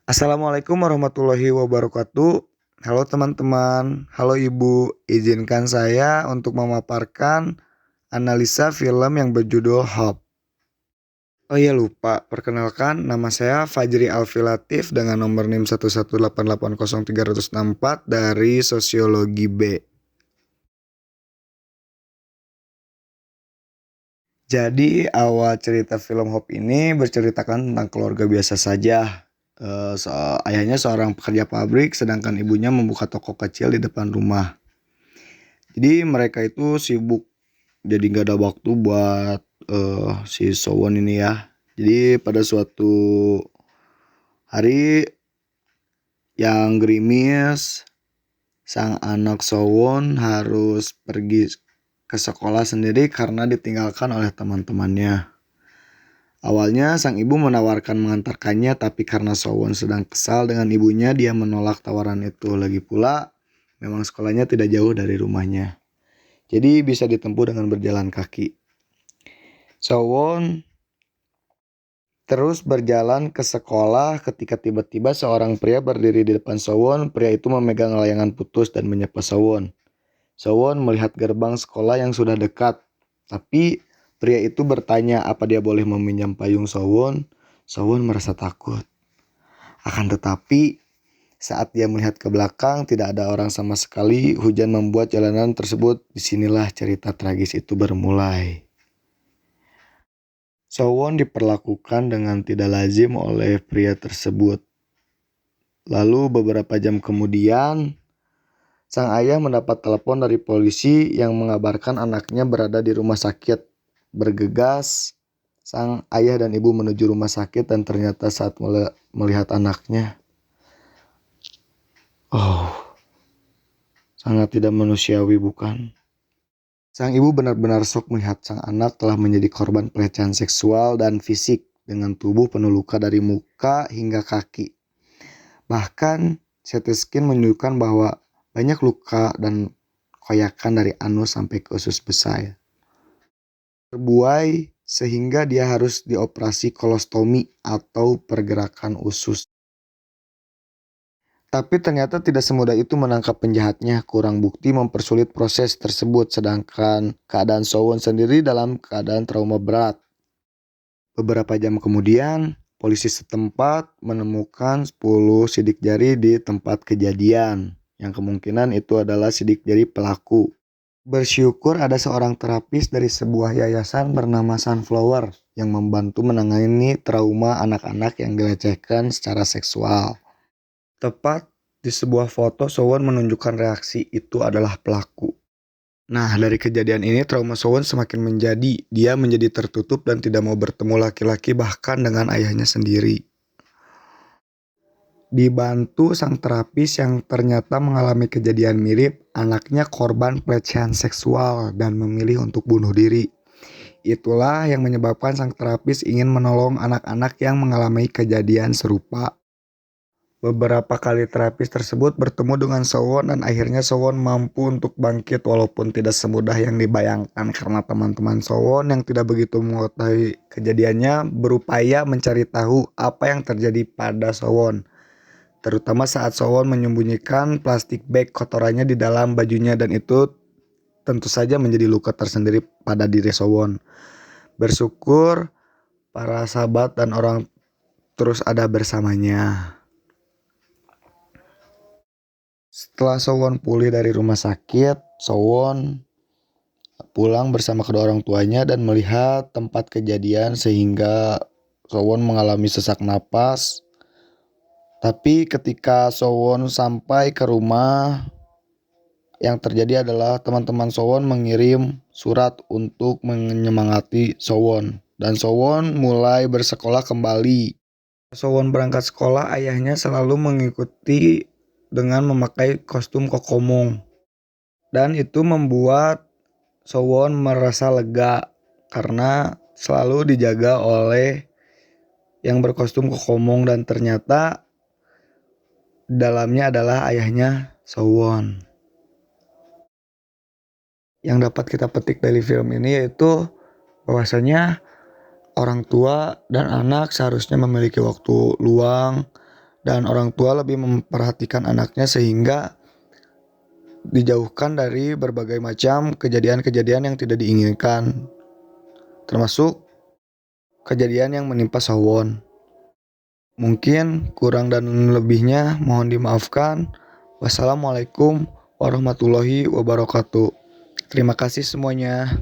Assalamualaikum warahmatullahi wabarakatuh. Halo teman-teman, halo Ibu. Izinkan saya untuk memaparkan analisa film yang berjudul Hope. Oh iya lupa, perkenalkan nama saya Fajri Alfi Latif dengan nomor NIM 118803064 dari Sosiologi B. Jadi awal cerita film Hope ini berceritakan tentang keluarga biasa saja. Ayahnya seorang pekerja pabrik, sedangkan ibunya membuka toko kecil di depan rumah. Jadi mereka itu sibuk, jadi nggak ada waktu buat si Sowon ini ya. Jadi pada suatu hari yang gerimis, sang anak Sowon harus pergi ke sekolah sendiri karena ditinggalkan oleh teman-temannya. Awalnya sang ibu menawarkan mengantarkannya, tapi karena Sowon sedang kesal dengan ibunya, dia menolak tawaran itu. Lagi pula, memang sekolahnya tidak jauh dari rumahnya. Jadi bisa ditempuh dengan berjalan kaki. Sowon terus berjalan ke sekolah ketika tiba-tiba seorang pria berdiri di depan Sowon. Pria itu memegang layangan putus dan menyapa Sowon. Sowon melihat gerbang sekolah yang sudah dekat. Tapi pria itu bertanya apa dia boleh meminjam payung Sowon. Sowon merasa takut. Akan tetapi saat dia melihat ke belakang tidak ada orang sama sekali. Hujan membuat jalanan tersebut. Disinilah cerita tragis itu bermulai. Sowon diperlakukan dengan tidak lazim oleh pria tersebut. Lalu beberapa jam kemudian, sang ayah mendapat telepon dari polisi yang mengabarkan anaknya berada di rumah sakit. Bergegas, sang ayah dan ibu menuju rumah sakit dan ternyata saat melihat anaknya, oh, sangat tidak manusiawi bukan? Sang ibu benar-benar shock melihat sang anak telah menjadi korban pelecehan seksual dan fisik dengan tubuh penuh luka dari muka hingga kaki. Bahkan CT scan menunjukkan bahwa banyak luka dan koyakan dari anus sampai ke usus besar. Terbuai sehingga dia harus dioperasi kolostomi atau pergerakan usus. Tapi ternyata tidak semudah itu menangkap penjahatnya. Kurang bukti mempersulit proses tersebut, sedangkan keadaan Sowon sendiri dalam keadaan trauma berat. Beberapa jam kemudian, polisi setempat menemukan 10 sidik jari di tempat kejadian, yang kemungkinan itu adalah sidik jari pelaku. Bersyukur ada seorang terapis dari sebuah yayasan bernama Sunflower yang membantu menangani trauma anak-anak yang dilecehkan secara seksual. Tepat di sebuah foto, Sowon menunjukkan reaksi itu adalah pelaku. Nah, dari kejadian ini trauma Sowon semakin menjadi. Dia menjadi tertutup dan tidak mau bertemu laki-laki bahkan dengan ayahnya sendiri. Dibantu sang terapis yang ternyata mengalami kejadian mirip, anaknya korban pelecehan seksual dan memilih untuk bunuh diri. Itulah yang menyebabkan sang terapis ingin menolong anak-anak yang mengalami kejadian serupa. Beberapa kali terapis tersebut bertemu dengan Sowon dan akhirnya Sowon mampu untuk bangkit walaupun tidak semudah yang dibayangkan karena teman-teman Sowon yang tidak begitu mengetahui kejadiannya berupaya mencari tahu apa yang terjadi pada Sowon. Terutama saat Sowon menyembunyikan plastik bag kotorannya di dalam bajunya dan itu tentu saja menjadi luka tersendiri pada diri Sowon. Bersyukur para sahabat dan orang terus ada bersamanya. Setelah Sowon pulih dari rumah sakit, Sowon pulang bersama kedua orang tuanya dan melihat tempat kejadian sehingga Sowon mengalami sesak napas. Tapi ketika Sowon sampai ke rumah, yang terjadi adalah teman-teman Sowon mengirim surat untuk menyemangati Sowon. Dan Sowon mulai bersekolah kembali. Sowon berangkat sekolah, ayahnya selalu mengikuti dengan memakai kostum kokomong. Dan itu membuat Sowon merasa lega karena selalu dijaga oleh yang berkostum kokomong dan ternyata dalamnya adalah ayahnya Sowon. Yang dapat kita petik dari film ini yaitu bahwasanya orang tua dan anak seharusnya memiliki waktu luang dan orang tua lebih memperhatikan anaknya sehingga dijauhkan dari berbagai macam kejadian-kejadian yang tidak diinginkan, termasuk kejadian yang menimpa Sowon. Mungkin kurang dan lebihnya mohon dimaafkan. Wassalamualaikum warahmatullahi wabarakatuh. Terima kasih semuanya.